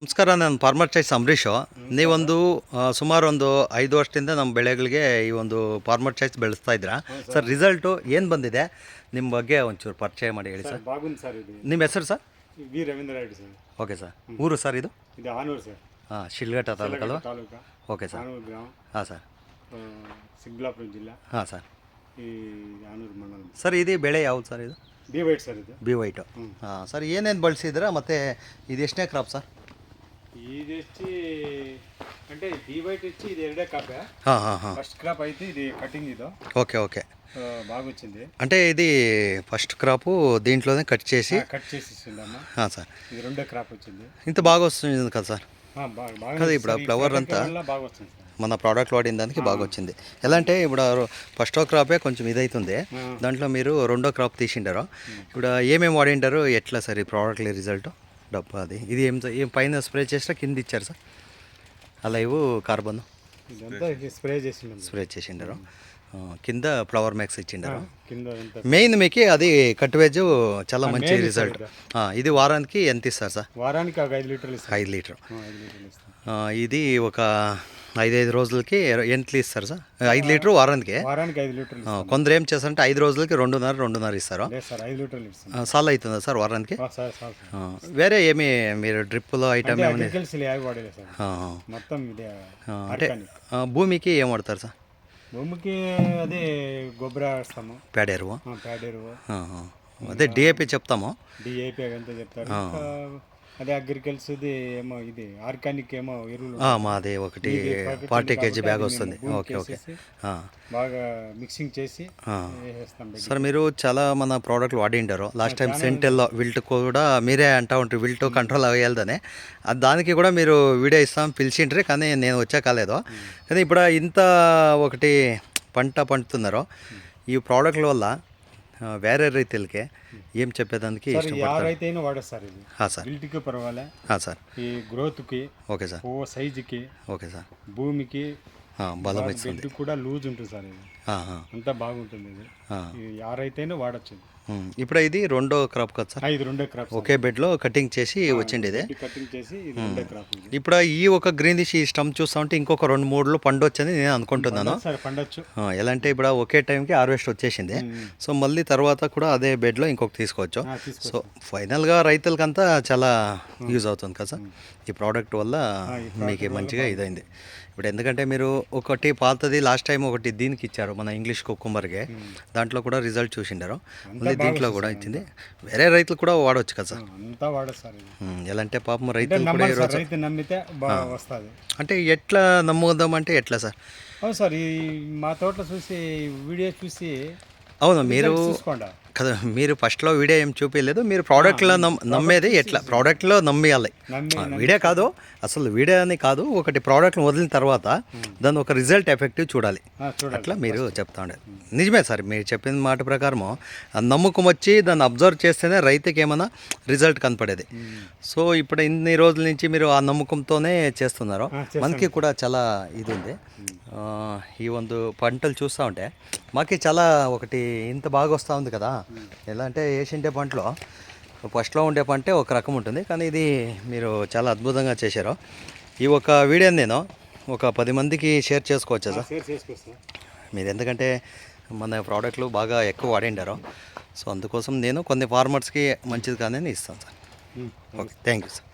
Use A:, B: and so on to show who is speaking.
A: ನಮಸ್ಕಾರ. ನಾನು farmer choice Ambareesh. ನೀವೊಂದು ಸುಮಾರು ಒಂದು 5 ವರ್ಷದಿಂದ ನಮ್ಮ ಬೆಳೆಗಳಿಗೆ ಈ ಒಂದು ಫಾರ್ಮರ್ ಚಾಯ್ಸ್ ಬೆಳೆಸ್ತಾ ಇದ್ದೀರಾ ಸರ್. ರಿಸಲ್ಟು ಏನು ಬಂದಿದೆ, ನಿಮ್ಮ ಬಗ್ಗೆ ಒಂಚೂರು ಪರಿಚಯ ಮಾಡಿ ಹೇಳಿ ಸರ್.
B: ಬಾಗುಂದ್ ಸರ್. ಇದು
A: ನಿಮ್ಮ ಹೆಸರು sir?
B: V Ravindra Reddy sir.
A: Okay sir. ಊರು ಸರ್ ಇದು?
B: ಇದು ಆನೂರು ಸರ್.
A: ಹಾಂ, ಶಿಲ್ಘಟ್ಟ ತಾಲೂಕಲ್ವ?
B: ತಾಲೂಕು.
A: Okay sir.
B: ಆನೂರು ಗ್ರಾಮ.
A: ಹಾಂ ಸರ್.
B: ಚಿಕ್ಕಬಳ್ಳಾಪುರ ಜಿಲ್ಲಾ.
A: ಹಾಂ ಸರ್.
B: ಈ ಆನೂರು ಮಂಡಲ
A: ಸರ್, ಇದು ಬೆಳೆ ಯಾವುದು ಸರ್? ಇದು
B: ಬಿ ವೈಟ್ ಸರ್. ಇದು
A: ಬಿ ವೈಟು. ಹಾಂ ಸರ್, ಏನೇನು ಬಳಸಿದ್ದೀರಾ ಮತ್ತು ಇದು ಎಷ್ಟನೇ ಕ್ರಾಪ್ ಸರ್?
B: ఇది వచ్చి అంటే బీ వైట్ వచ్చి ఇది ಎರಡೇ కాపే. ఫస్ట్ క్రాప్ అయితే ఇది కటింగ్. ఇది
A: ఓకే ఓకే,
B: బాగా వచ్చింది.
A: అంటే ఇది ఫస్ట్ క్రాపు దీంట్లోనే కట్ చేసి
B: ఇచ్చిందమ్మా
A: సార్.
B: ఇది రెండో క్రాప్ వచ్చింది.
A: ఇంత బాగా వస్తుంది కదా సార్? కదా ఇప్పుడు ఫ్లవర్ అంతా
B: బాగా వచ్చింది సార్.
A: మన ప్రోడక్ట్ వాడిన దానికి బాగా వచ్చింది. ఎలా అంటే ఇప్పుడు ఫస్టో క్రాపే కొంచెం ఇదవుతుంది, దాంట్లో మీరు రెండో క్రాప్ తీసిండారు. ఇప్పుడు ఏమేమి వాడింటారు, ఎట్లా సార్ ఈ ప్రోడక్ట్ రిజల్ట్? డబ్బా అది ఇది ఏం పైన స్ప్రే చేసినా కింద ఇచ్చారు సార్? అలా ఇవ్వు కార్బన్ స్ప్రే చేసిండారు, కింద ఫ్లవర్ మ్యాక్స్ ఇచ్చిండారు. మెయిన్ మీకు అది కట్వేజ్ చాలా మంచి రిజల్ట్. ఇది వారానికి ఎంత ఇస్తారు సార్?
B: వారానికి 5 లీటర్లు.
A: 5 లీటర్. ఇది ఒక 5 రోజులకి ఎంత ఇస్తారు సార్? 5 లీటర్ వారానికి.
B: 5 లీటర్లు.
A: కొందరు ఏం చేస్తారంటే 5 రోజులకి 2.5 ఇస్తారు.
B: 5 లీటర్లు
A: సాల్ అవుతుందా సార్ వారానికి? వేరే ఏమి మీరు డ్రిప్లో ఐటమ్ ఏమైనా అంటే భూమికి ఏం వాడతారు సార్?
B: భూమికి అదే గొబ్బర వేస్తాము,
A: పేడ ఎరువు. అదే డిఏపి చెప్తాము.
B: డిఏపి అంతా చెప్తారు. అదే అగ్రికల్చర్ది ఏమో ఇది ఆర్గానిక్ ఏమో ఎరువులు
A: మాది ఒకటి 40 kg బ్యాగ్ వస్తుంది. ఓకే ఓకే,
B: బాగా మిక్సింగ్ చేసి వేస్తాం
A: సార్. మీరు చాలా మన ప్రోడక్ట్లు వాడిండారు. లాస్ట్ టైం సెంటెల్లో విల్ట్ కూడా మీరే అంటూ ఉంటారు, విల్ట్ కంట్రోల్ అయ్యేదని. దానికి కూడా మీరు వీడియో ఇస్తాం పిలిచిండ్రి, కానీ నేను వచ్చా కాలేదు. కానీ ఇప్పుడు ఇంత ఒకటి పంట పండుతున్నారో ఈ ప్రోడక్ట్ల వల్ల వేరే రైతులకి ఏం చెప్పేదానికి
B: ఎవరైతేనే వాడేస్తారు ఇది.
A: సార్,
B: విల్ట్కి పర్వాలే సార్, ఈ గ్రోత్కి ఓకే సార్, పువ్వు సైజుకి ఓకే సార్, భూమికి బలం ఇస్తుంది, కూడా లూజ్ ఉంటుంది సార్. ఇది అంతా బాగుంటుంది. ఇది ఎవరైతేనే వాడచ్చు.
A: ఇప్పుడు ఇది రెండో క్రాప్ కదా సార్?
B: ఇది రెండో క్రాప్.
A: ఒకే బెడ్లో కటింగ్ చేసి వచ్చింది ఇది.
B: కటింగ్ చేసి ఇది రెండో క్రాప్.
A: ఇప్పుడు ఈ ఒక గ్రీనిష్ ఈ స్టమ్ చూస్తా ఉంటే ఇంకొక 2-3 పండొచ్చని నేను అనుకుంటున్నాను.
B: పండొచ్చు.
A: ఎలా అంటే ఇప్పుడు ఒకే టైంకి హార్వెస్ట్ వచ్చేసింది. సో మళ్ళీ తర్వాత కూడా అదే బెడ్లో ఇంకొక తీసుకోవచ్చు. సో ఫైనల్గా రైతులకంతా చాలా యూజ్ అవుతుంది కదా సార్ ఈ ప్రోడక్ట్ వల్ల. మీకు మంచిగా ఇదైంది. ఇప్పుడు ఎందుకంటే మీరు ఒకటి పాతది లాస్ట్ టైం ఒకటి దీనికి ఇచ్చారు, మన ఇంగ్లీష్ కుకుంబర్కి. దాంట్లో కూడా రిజల్ట్ చూసిండారు. మళ్ళీ దీంట్లో కూడా ఇచ్చింది. వేరే రైతులు కూడా వాడవచ్చు కదా సార్?
B: అంతా వాడస్తారు.
A: ఎలా అంటే పాపం రైతులు కూడా
B: రైతు నమ్మితే వస్తుంది.
A: అంటే ఎట్లా నమ్ముదాం అంటే ఎట్లా సార్?
B: అవును సార్, ఈ మా తోటలో చూసి వీడియో చూసి
A: అవును మీరు కదా, మీరు ఫస్ట్లో వీడియో ఏం చూపించలేదు. మీరు ప్రోడక్ట్లో నమ్మేది ఎట్లా? ప్రోడక్ట్లో నమ్మేయాలి. వీడియో కాదు అసలు, వీడియో అని కాదు, ఒకటి ప్రోడక్ట్ని వదిలిన తర్వాత దాని ఒక రిజల్ట్ ఎఫెక్టివ్ చూడాలి. అట్లా మీరు చెప్తా ఉండేది నిజమే సార్. మీరు చెప్పిన మాట ప్రకారము నమ్మకం వచ్చి దాన్ని అబ్జర్వ్ చేస్తేనే రైతుకి ఏమైనా రిజల్ట్ కనపడేది. సో ఇప్పుడు ఇన్ని రోజుల నుంచి మీరు ఆ నమ్మకంతోనే చేస్తున్నారు. మనకి కూడా చాలా ఇది ఉంది. ఈ ಒಂದು పంటలు చూస్తూ ఉంటే మాకు చాలా ఒకటి ఇంత బాగా వస్తూ ఉంది కదా. ఎలా అంటే ఏషింటే పంటలో ఫస్ట్లో ఉండే పంటే ఒక రకం ఉంటుంది, కానీ ఇది మీరు చాలా అద్భుతంగా చేశారు. ఈ ఒక వీడియోని నేను ఒక 10 మందికి షేర్ చేసుకోవచ్చా సార్? మీరు ఎందుకంటే మన ప్రోడక్ట్లు బాగా ఎక్కువ వాడిండారు. సో అందుకోసం నేను కొన్ని ఫార్మర్స్కి మంచిది కానీ ఇస్తాను sir. Okay, thank you sir.